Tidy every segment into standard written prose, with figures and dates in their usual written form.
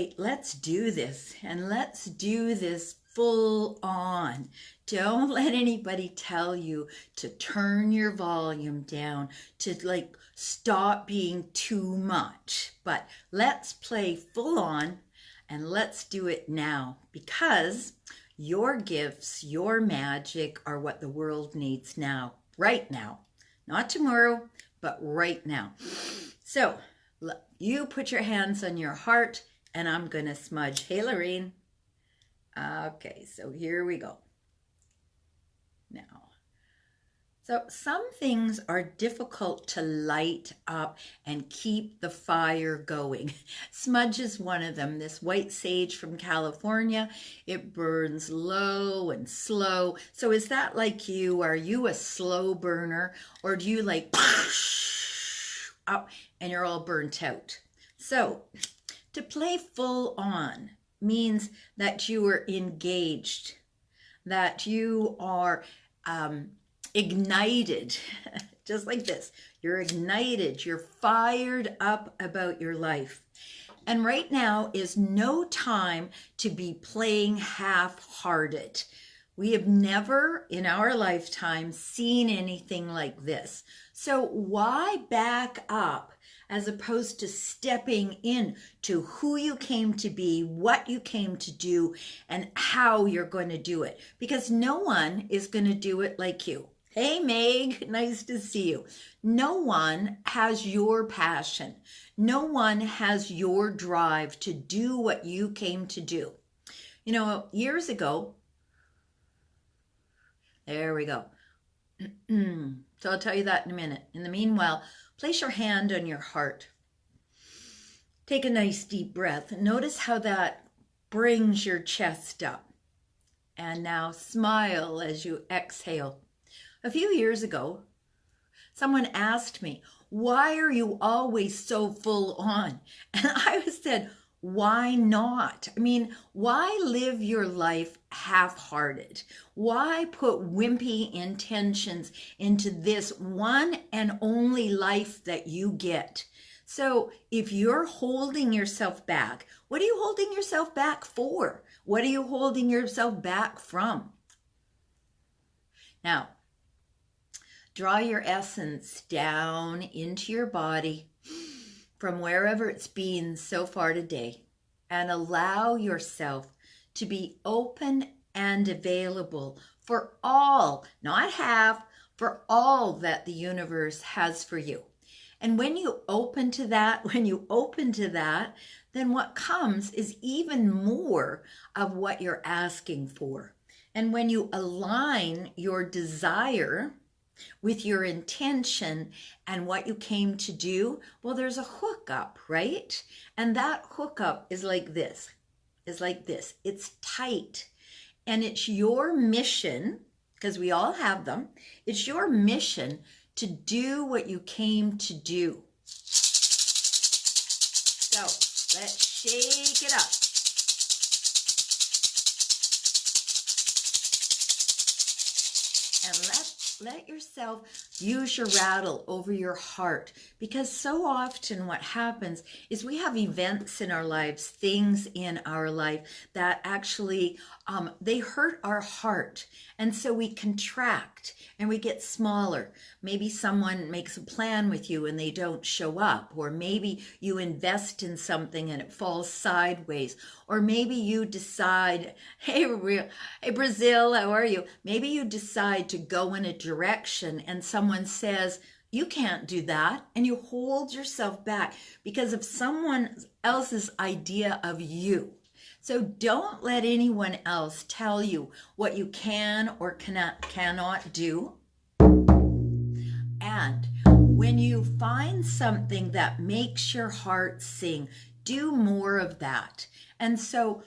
right, let's do this, and let's do this full on. Don't let anybody tell you to turn your volume down, to like stop being too much. But let's play full on, and let's do it now, because your gifts, your magic are what the world needs now, right now. Not tomorrow, but right now. So you put your hands on your heart, and I'm going to smudge. Hey, Lorraine. Okay, so here we go. Now, so some things are difficult to light up and keep the fire going. Smudge is one of them. This white sage from California, it burns low and slow. So is that like you? Are you a slow burner, or do you like up and you're all burnt out? So to play full on means that you are engaged, that you are ignited, just like this. You're ignited, you're fired up about your life. And right now is no time to be playing half-hearted. We have never in our lifetime seen anything like this. So why back up as opposed to stepping in to who you came to be, what you came to do, and how you're going to do it? Because no one is going to do it like you. Hey, Meg, nice to see you. No one has your passion. No one has your drive to do what you came to do. You know, years ago, there we go. So I'll tell you that in a minute. In the meanwhile, place your hand on your heart. Take a nice deep breath. Notice how that brings your chest up. And now smile as you exhale. A few years ago, someone asked me, why are you always so full on? And I said, why not? I mean, why live your life half-hearted? Why put wimpy intentions into this one and only life that you get? So if you're holding yourself back, what are you holding yourself back for? What are you holding yourself back from? Now, draw your essence down into your body from wherever it's been so far today, and allow yourself to be open and available for all, not half, for all that the universe has for you. And when you open to that, then what comes is even more of what you're asking for. And when you align your desire with your intention and what you came to do, well, there's a hookup, right? And that hookup is like this. It's tight. And it's your mission, because we all have them, it's your mission to do what you came to do. So let's shake it up. And let yourself use your rattle over your heart, because so often what happens is we have events in our lives, things in our life that actually, they hurt our heart. And so we contract and we get smaller. Maybe someone makes a plan with you and they don't show up, or maybe you invest in something and it falls sideways, or maybe you decide, hey Brazil, how are you? Maybe you decide to go in a direction and someone says, you can't do that, and you hold yourself back because of someone else's idea of you. So don't let anyone else tell you what you can or cannot do. And when you find something that makes your heart sing, do more of that. And so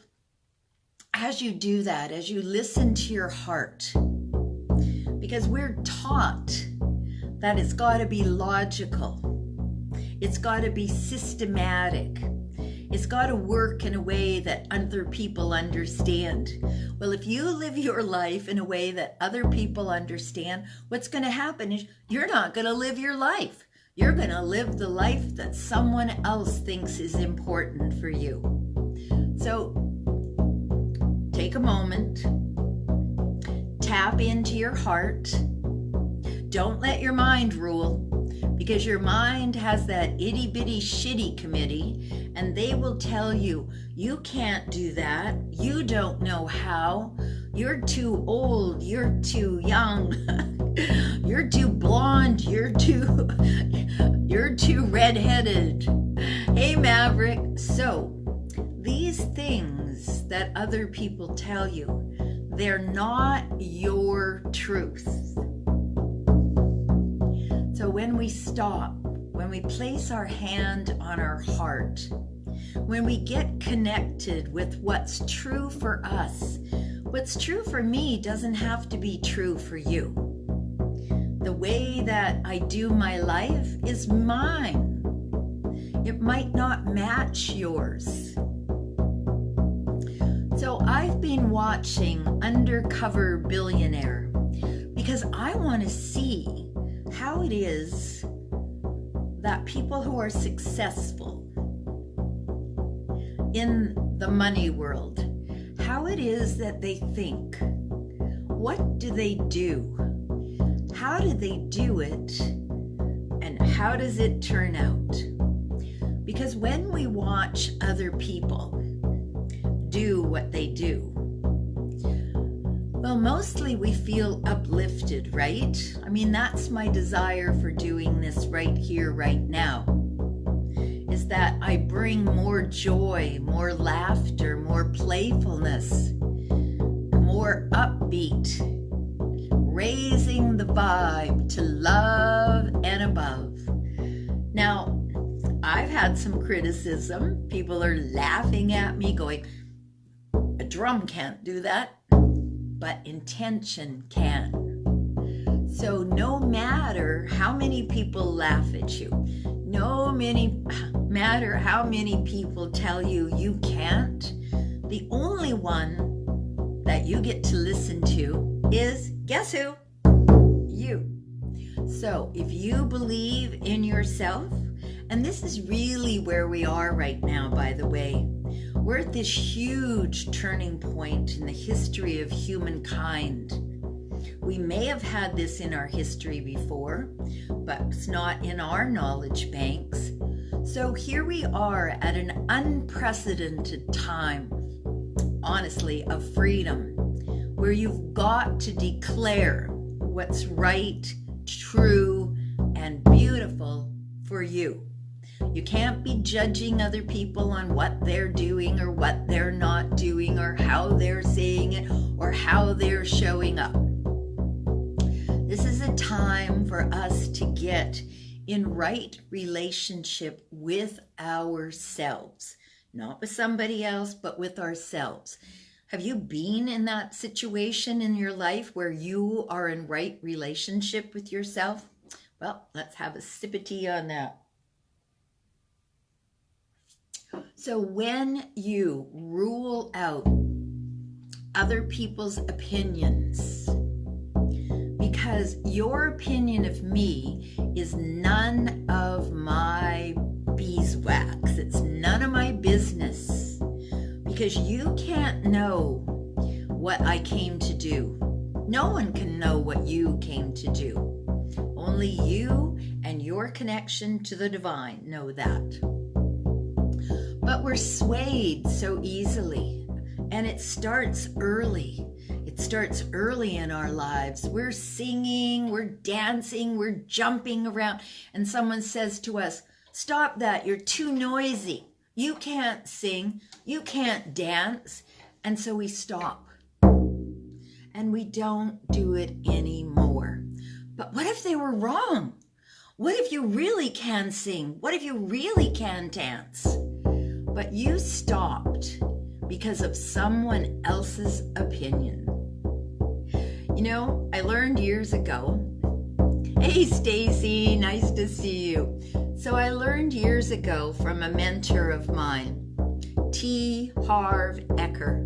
as you do that, as you listen to your heart, because we're taught that it's got to be logical, it's got to be systematic, it's got to work in a way that other people understand. Well, if you live your life in a way that other people understand, what's going to happen is you're not going to live your life. You're going to live the life that someone else thinks is important for you. So take a moment, tap into your heart. Don't let your mind rule, because your mind has that itty bitty shitty committee, and they will tell you, you can't do that, you don't know how, you're too old, you're too young, you're too blonde, you're too redheaded. Hey Maverick. So these things that other people tell you, they're not your truth. So when we stop, when we place our hand on our heart, when we get connected with what's true for us, what's true for me doesn't have to be true for you. The way that I do my life is mine. It might not match yours. So I've been watching Undercover Billionaire because I want to see how it is that people who are successful in the money world, how it is that they think. What do they do? How do they do it? And how does it turn out? Because when we watch other people do what they do, well, mostly we feel uplifted, right? I mean, that's my desire for doing this right here, right now, is that I bring more joy, more laughter, more playfulness, more upbeat, raising the vibe to love and above. Now, I've had some criticism. People are laughing at me going, a drum can't do that. But intention can. So no matter how many people laugh at you, no matter how many people tell you you can't, the only one that you get to listen to is, guess who? You. So if you believe in yourself, and this is really where we are right now, by the way, we're at this huge turning point in the history of humankind. We may have had this in our history before, but it's not in our knowledge banks. So here we are at an unprecedented time, honestly, of freedom, where you've got to declare what's right, true, and beautiful for you. You can't be judging other people on what they're doing or what they're not doing or how they're saying it or how they're showing up. This is a time for us to get in right relationship with ourselves, not with somebody else, but with ourselves. Have you been in that situation in your life where you are in right relationship with yourself? Well, let's have a sip of tea on that. So when you rule out other people's opinions, because your opinion of me is none of my beeswax, it's none of my business, because you can't know what I came to do. No one can know what you came to do. Only you and your connection to the divine know that. But we're swayed so easily, and it starts early. It starts early in our lives. We're singing, we're dancing, we're jumping around, and someone says to us, stop that, you're too noisy. You can't sing, you can't dance. And so we stop, and we don't do it anymore. But what if they were wrong? What if you really can sing? What if you really can dance? But you stopped because of someone else's opinion. You know, I learned years ago, hey Stacy, nice to see you. So I learned years ago from a mentor of mine, T. Harv Eker,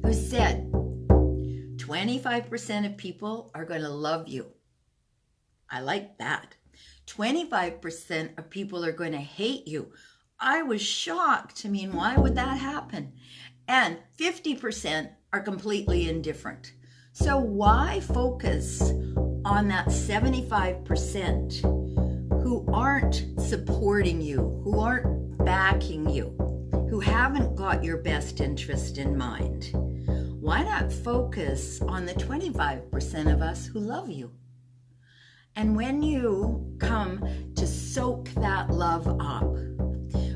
who said, 25% of people are going to love you. I like that. 25% of people are going to hate you. I was shocked. I mean, why would that happen? And 50% are completely indifferent. So why focus on that 75% who aren't supporting you, who aren't backing you, who haven't got your best interest in mind? Why not focus on the 25% of us who love you? And when you come to soak that love up,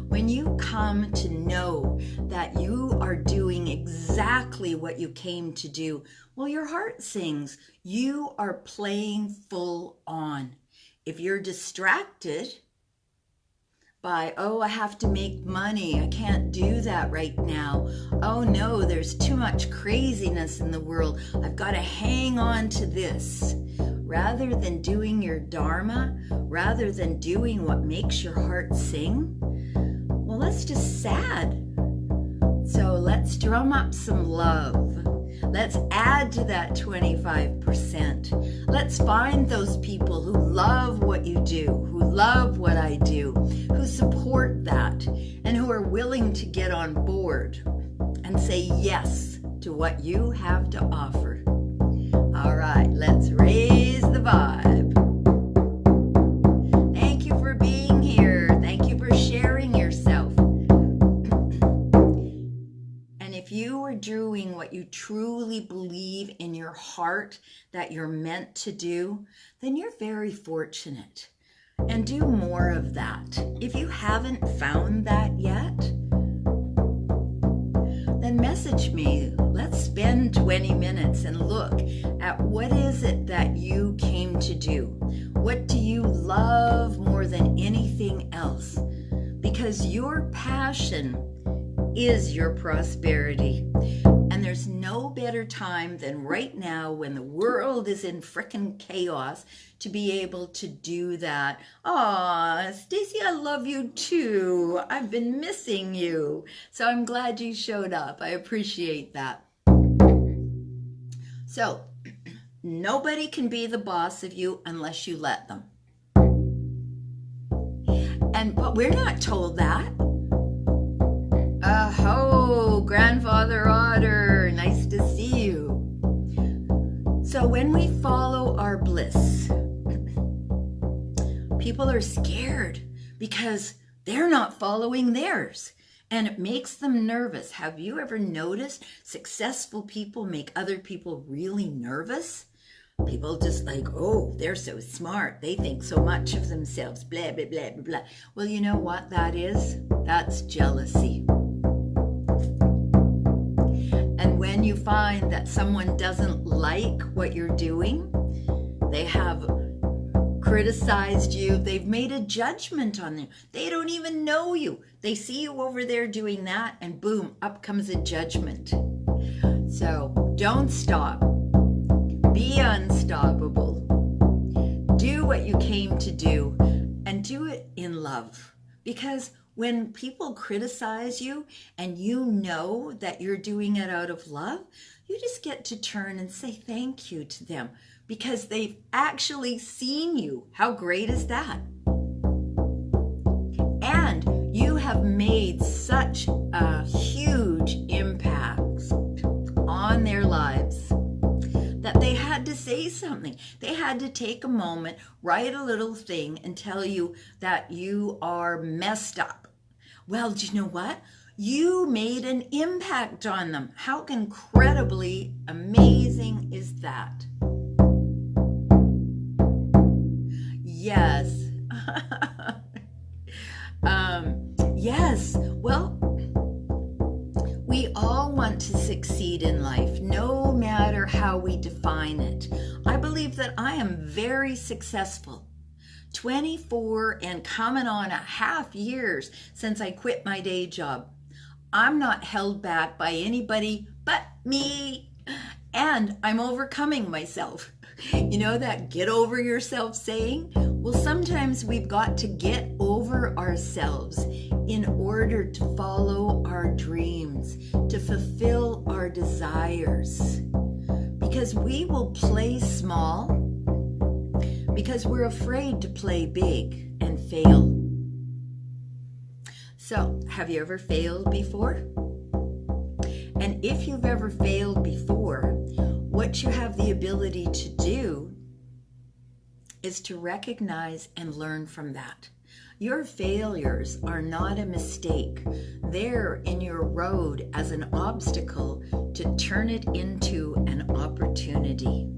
when you come to know that you are doing exactly what you came to do, well, your heart sings. You are playing full on. If you're distracted by, oh, I have to make money, I can't do that right now. Oh no, there's too much craziness in the world. I've got to hang on to this. Rather than doing your dharma, rather than doing what makes your heart sing, well, that's just sad. So let's drum up some love. Let's add to that 25%. Let's find those people who love what you do, who love what I do, who support that, and who are willing to get on board and say yes to what you have to offer. All right, let's raise the vibe. Thank you for being here. Thank you for sharing yourself. And if you are doing what you truly believe in your heart that you're meant to do, then you're very fortunate. And do more of that. If you haven't found that yet, then message me. Let's spend 20 minutes and look at what is it that you came to do. What do you love more than anything else? Because your passion is your prosperity. And there's no better time than right now when the world is in frickin' chaos to be able to do that. Aw, Stacy, I love you too. I've been missing you. So I'm glad you showed up. I appreciate that. So, nobody can be the boss of you unless you let them. But we're not told that. Oh, Grandfather Otter, nice to see you. So when we follow our bliss, people are scared because they're not following theirs. And it makes them nervous. Have you ever noticed successful people make other people really nervous? People just like, oh, they're so smart. They think so much of themselves, blah, blah, blah, blah, blah. Well, you know what that is? That's jealousy. And when you find that someone doesn't like what you're doing, they have criticized you, they've made a judgment on you. They don't even know you. They see you over there doing that, and boom, up comes a judgment. So don't stop. Be unstoppable. Do what you came to do, and do it in love. Because when people criticize you and you know that you're doing it out of love, you just get to turn and say thank you to them because they've actually seen you. How great is that? And you have made such a huge impact on their lives that they had to say something. They had to take a moment, write a little thing, and tell you that you are messed up. Well, do you know what? You made an impact on them. How incredibly amazing is that? Yes. Yes. Well, we all want to succeed in life, no matter how we define it. I believe that I am very successful. 24 and coming on a half years since I quit my day job. I'm not held back by anybody but me. And I'm overcoming myself. You know that get over yourself saying? Well, sometimes we've got to get over ourselves in order to follow our dreams, to fulfill our desires. Because we will play small because we're afraid to play big and fail. So, have you ever failed before? And if you've ever failed before, what you have the ability to do is to recognize and learn from that. Your failures are not a mistake. They're in your road as an obstacle to turn it into an opportunity.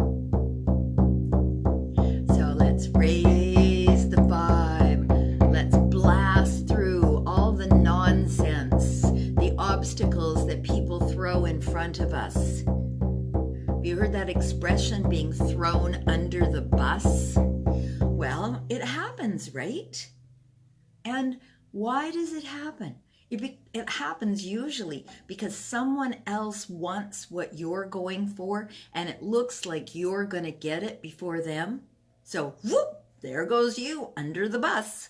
So let's raise the vibe. Let's blast through all the nonsense, the obstacles that people throw in front of us. Have you heard that expression, being thrown under the bus? Well, it happens, right? And why does it happen? It happens usually because someone else wants what you're going for, and it looks like you're going to get it before them. So, whoop, there goes you under the bus.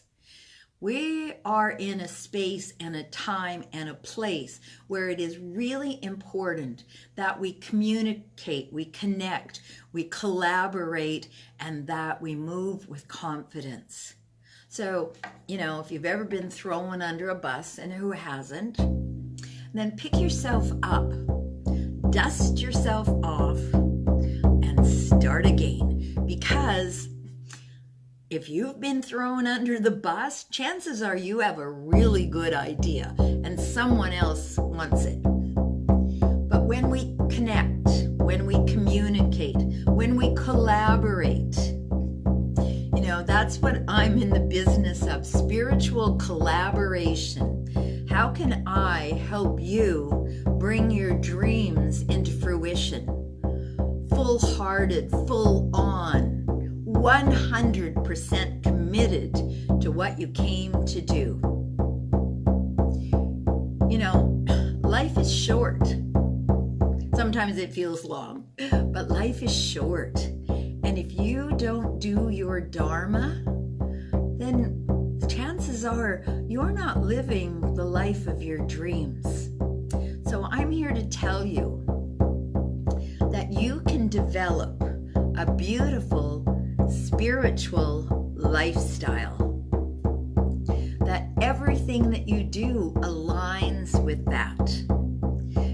We are in a space and a time and a place where it is really important that we communicate, we connect, we collaborate, and that we move with confidence. So, if you've ever been thrown under a bus, and who hasn't, then pick yourself up, dust yourself off, and start again. Because if you've been thrown under the bus, chances are you have a really good idea and someone else wants it. But when we connect, when we communicate, when we collaborate, that's what I'm in the business of, spiritual collaboration. How can I help you bring your dreams into fruition? Full-hearted, full-on, 100% committed to what you came to do. Life is short. Sometimes it feels long, but life is short. And if you don't do your dharma, then chances are you're not living the life of your dreams. So I'm here to tell you that you can develop a beautiful spiritual lifestyle, that everything that you do aligns with that.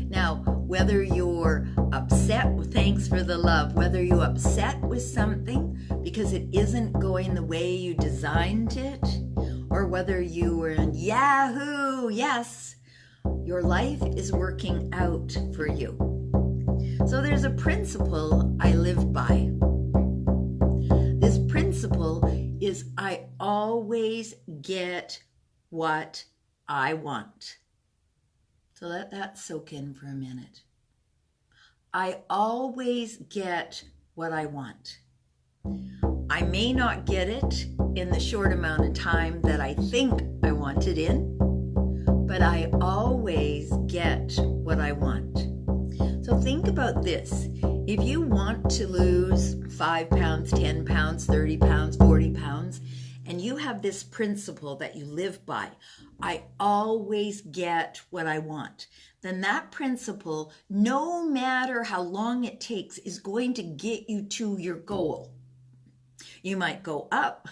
Now, whether you're upset, thanks for the love, whether you're upset with something because it isn't going the way you designed it, or whether you were in Yahoo, yes, your life is working out for you. So there's a principle I live by. This principle is I always get what I want. So let that soak in for a minute. I always get what I want. I may not get it in the short amount of time that I think I want it in, but I always get what I want. So think about this. If you want to lose 5 pounds, 10 pounds, 30 pounds, 40 pounds, and you have this principle that you live by, I always get what I want, then that principle, no matter how long it takes, is going to get you to your goal. You might go up,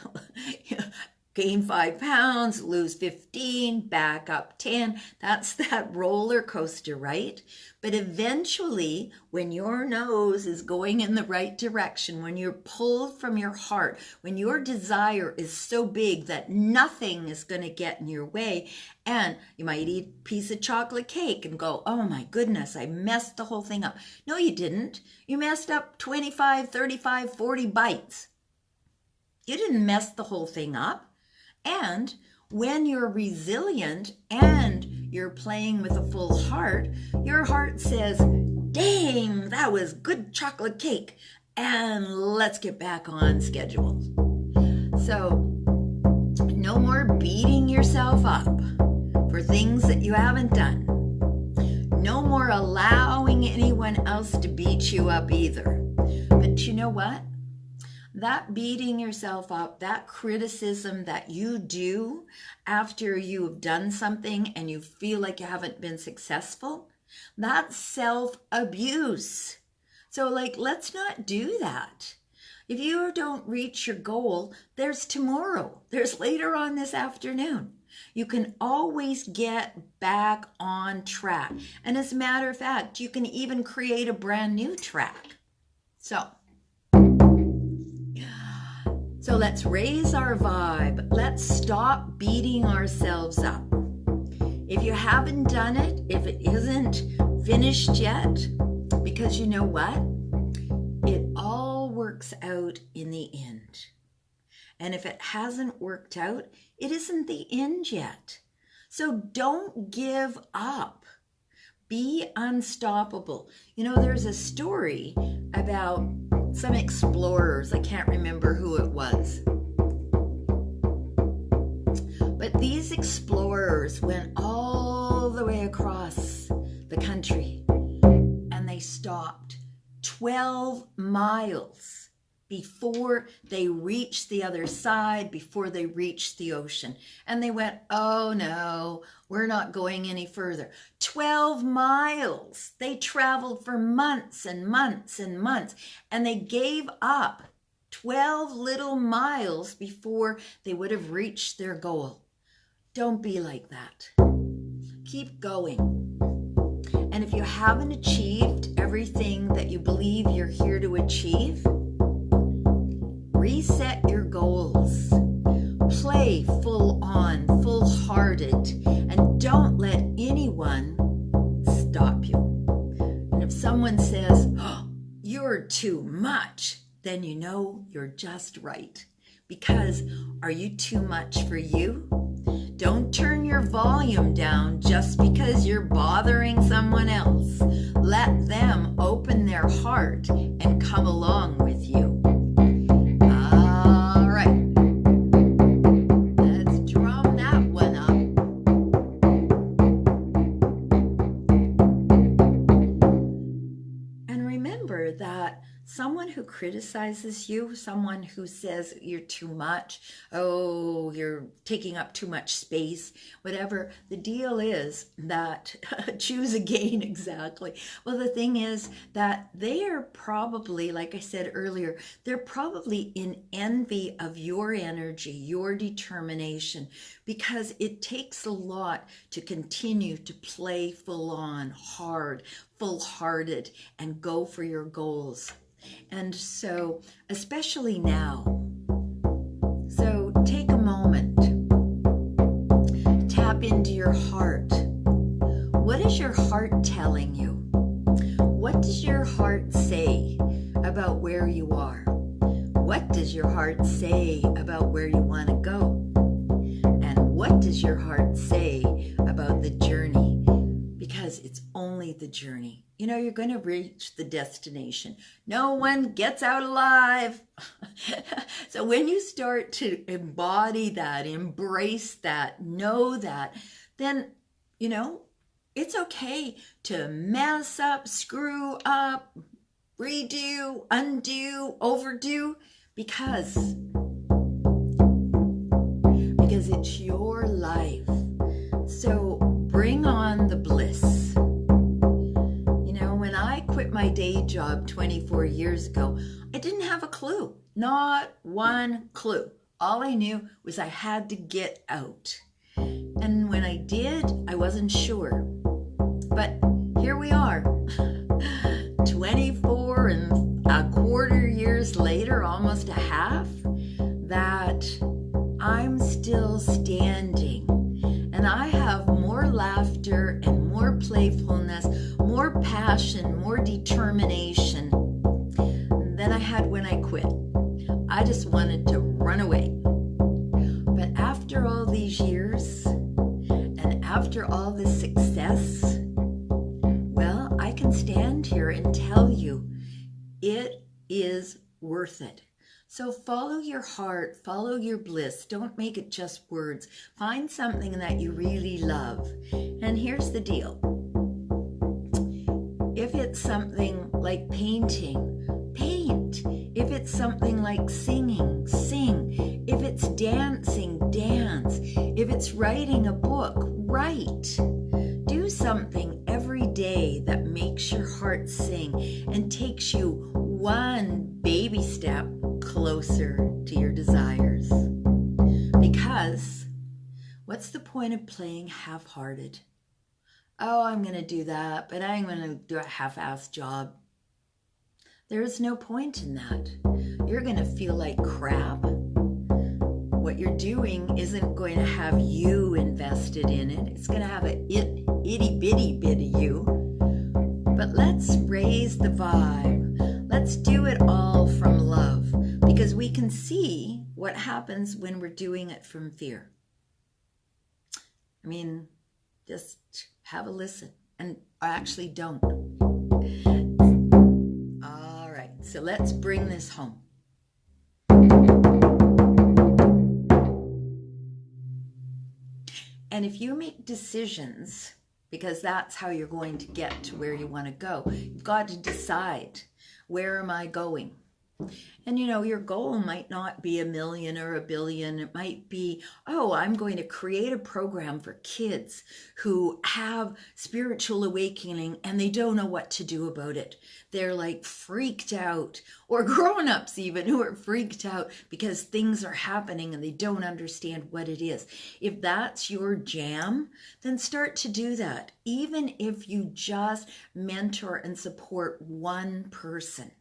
gain 5 pounds, lose 15, back up 10. That's that roller coaster, right? But eventually, when your nose is going in the right direction, when you're pulled from your heart, when your desire is so big that nothing is going to get in your way, and you might eat a piece of chocolate cake and go, oh my goodness, I messed the whole thing up. No, you didn't. You messed up 25, 35, 40 bites. You didn't mess the whole thing up. And when you're resilient and you're playing with a full heart, your heart says, dang, that was good chocolate cake, and let's get back on schedule. So no more beating yourself up for things that you haven't done. No more allowing anyone else to beat you up either. But you know what? That beating yourself up, that criticism that you do after you've done something and you feel like you haven't been successful, that's self-abuse. So let's not do that. If you don't reach your goal, there's tomorrow. There's later on this afternoon. You can always get back on track. And as a matter of fact, you can even create a brand new track. So let's raise our vibe. Let's stop beating ourselves up. If you haven't done it, if it isn't finished yet, because you know what? It all works out in the end. And if it hasn't worked out, it isn't the end yet. So don't give up. Be unstoppable. You know, there's a story about some explorers. I can't remember who it was. But these explorers went all the way across the country and they stopped 12 miles before they reached the other side, before they reached the ocean. And they went, oh no, we're not going any further. 12 miles. They traveled for months and months and months, and they gave up 12 little miles before they would have reached their goal. Don't be like that. Keep going. And if you haven't achieved everything that you believe you're here to achieve, reset your goals. Play full on, full-hearted, and don't let anyone stop you. And if someone says, oh, you're too much, then you know you're just right. Because are you too much for you? Don't turn your volume down just because you're bothering someone else. Let them open their heart and come along with you. All right. Let's drum that one up. And remember that someone who criticizes you, someone who says you're too much, oh, you're taking up too much space, whatever, the deal is that, choose again, exactly. Well, the thing is that they are probably, like I said earlier, they're probably in envy of your energy, your determination, because it takes a lot to continue to play full on, hard, full-hearted, and go for your goals. And so, especially now, so take a moment, tap into your heart. What is your heart telling you? What does your heart say about where you are? What does your heart say about where you want to go? And what does your heart say about the journey? Because it's only the journey. You know, you're going to reach the destination. No one gets out alive. So when you start to embody that, embrace that, know that, then, you know, it's okay to mess up, screw up, redo, undo, overdo, because it's your life. So bring on the bliss. Quit my day job 24 years ago, I didn't have a clue, not one clue. All I knew was I had to get out. And when I did, I wasn't sure. But here we are, 24 and a quarter years later, almost a half, that I'm still standing. And I have more laughter and more playfulness, more passion, more determination than I had when I quit. I just wanted to run away. But after all these years, and after all this success, well, I can stand here and tell you it is worth it. So follow your heart, follow your bliss. Don't make it just words. Find something that you really love. And here's the deal. If it's something like painting, paint. If it's something like singing, sing. If it's dancing, dance. If it's writing a book, write. Do something every day that makes your heart sing and takes you one baby step closer to your desires. Because What's the point of playing half-hearted? Oh, I'm going to do that, but I'm going to do a half-assed job. There is no point in that. You're going to feel like crap. What you're doing isn't going to have you invested in it. It's going to have a itty-bitty bit of you. But let's raise the vibe. Let's do it all from love, because we can see what happens when we're doing it from fear. I mean, just have a listen, and actually don't. All right, so let's bring this home. And if you make decisions, because that's how you're going to get to where you want to go, you've got to decide, where am I going? And you know, your goal might not be $1 million or $1 billion. It might be, oh, I'm going to create a program for kids who have spiritual awakening and they don't know what to do about it. They're like freaked out, or grown-ups even who are freaked out because things are happening and they don't understand what it is. If that's your jam, then start to do that. Even if you just mentor and support one person,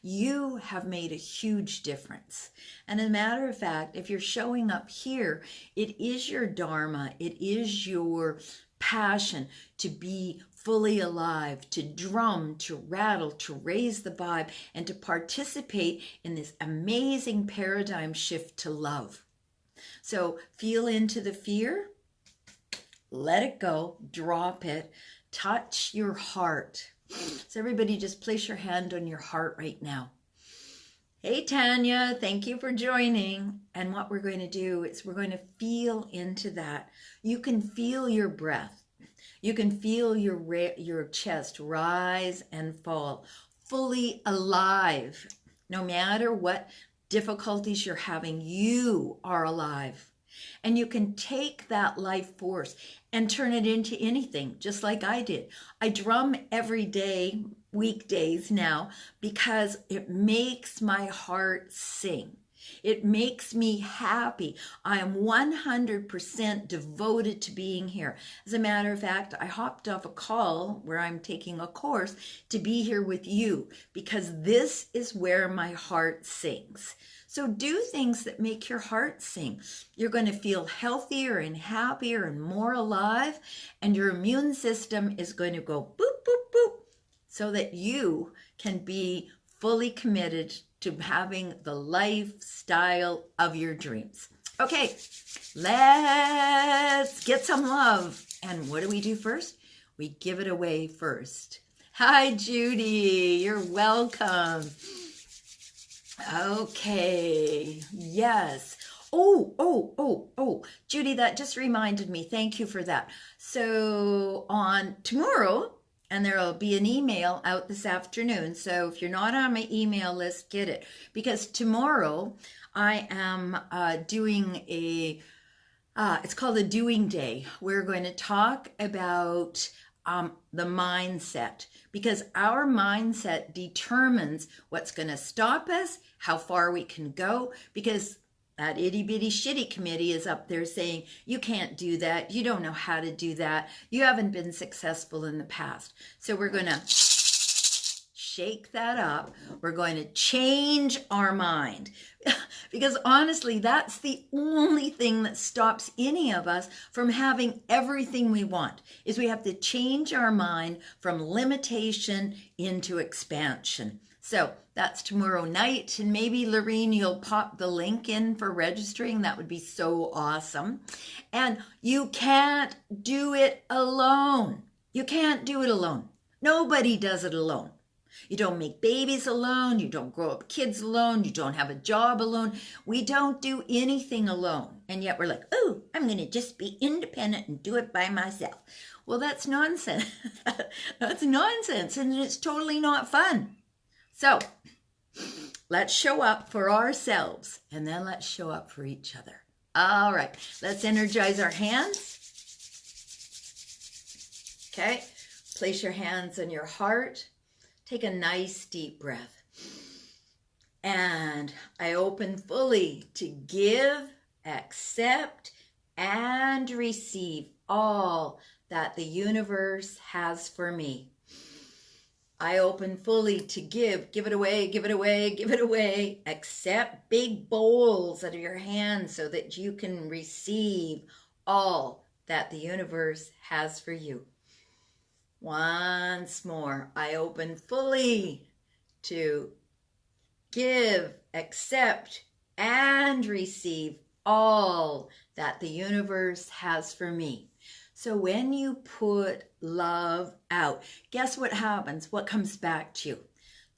you have made a huge difference. And as a matter of fact, if you're showing up here, it is your dharma, it is your passion to be fully alive, to drum, to rattle, to raise the vibe, and to participate in this amazing paradigm shift to love. So feel into the fear, let it go, drop it, touch your heart. So everybody just place your hand on your heart right now. Hey Tanya, thank you for joining. And what we're going to do is we're going to feel into that. You can feel your breath. You can feel your chest rise and fall, fully alive. No matter what difficulties you're having, you are alive. And you can take that life force and turn it into anything, just like I did. I drum every day, weekdays now, because it makes my heart sing. It makes me happy. I am 100% devoted to being here. As a matter of fact, I hopped off a call where I'm taking a course to be here with you, because this is where my heart sings. So do things that make your heart sing. You're going to feel healthier and happier and more alive, and your immune system is going to go boop, boop, boop, so that you can be fully committed to having the lifestyle of your dreams. Okay, let's get some love. And what do we do first? We give it away first. Hi, Judy. You're welcome. Okay, yes. Oh, Judy, that just reminded me. Thank you for that. So on tomorrow, and there will be an email out this afternoon. So if you're not on my email list, get it. Because tomorrow I am doing it's called a doing day. We're going to talk about the mindset, because our mindset determines what's going to stop us, how far we can go, because that itty bitty shitty committee is up there saying, you can't do that. You don't know how to do that. You haven't been successful in the past. So we're going to shake that up. We're going to change our mind. Because honestly, that's the only thing that stops any of us from having everything we want, is we have to change our mind from limitation into expansion. So that's tomorrow night, and maybe Lorene, you'll pop the link in for registering. That would be so awesome. And you can't do it alone. You can't do it alone. Nobody does it alone. You don't make babies alone. You don't grow up kids alone. You don't have a job alone. We don't do anything alone. And yet we're like, oh, I'm going to just be independent and do it by myself. Well, that's nonsense. That's nonsense. And it's totally not fun. So let's show up for ourselves, and then let's show up for each other. All right, let's energize our hands. Okay, place your hands on your heart. Take a nice deep breath. And I open fully to give, accept, and receive all that the universe has for me. I open fully to give it away, give it away, give it away. Accept big bowls out of your hands so that you can receive all that the universe has for you. Once more, I open fully to give, accept, and receive all that the universe has for me. So when you put love out, guess what happens? What comes back to you?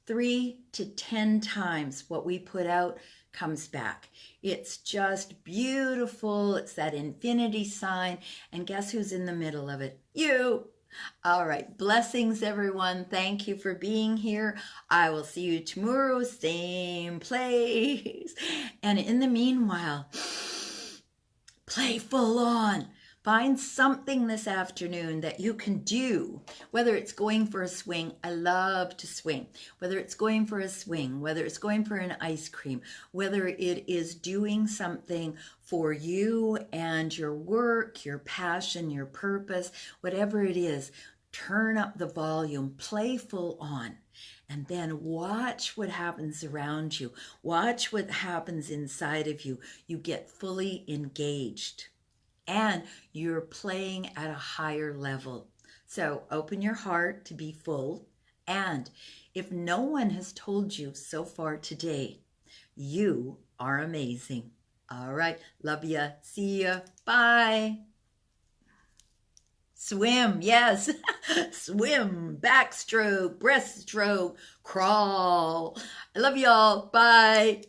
3 to 10 times what we put out comes back. It's just beautiful. It's that infinity sign. And guess who's in the middle of it? You. All right. Blessings, everyone. Thank you for being here. I will see you tomorrow, same place. And in the meanwhile, play full on. Find something this afternoon that you can do, whether it's going for a swing. I love to swing. Whether it's going for a swing, whether it's going for an ice cream, whether it is doing something for you and your work, your passion, your purpose, whatever it is, turn up the volume, play full on. And then watch what happens around you. Watch what happens inside of you. You get fully engaged. And you're playing at a higher level. So open your heart to be full. And if no one has told you so far today, you are amazing. All right. Love ya. See ya. Bye. Swim. Yes. Swim. Backstroke. Breaststroke. Crawl. I love y'all. Bye.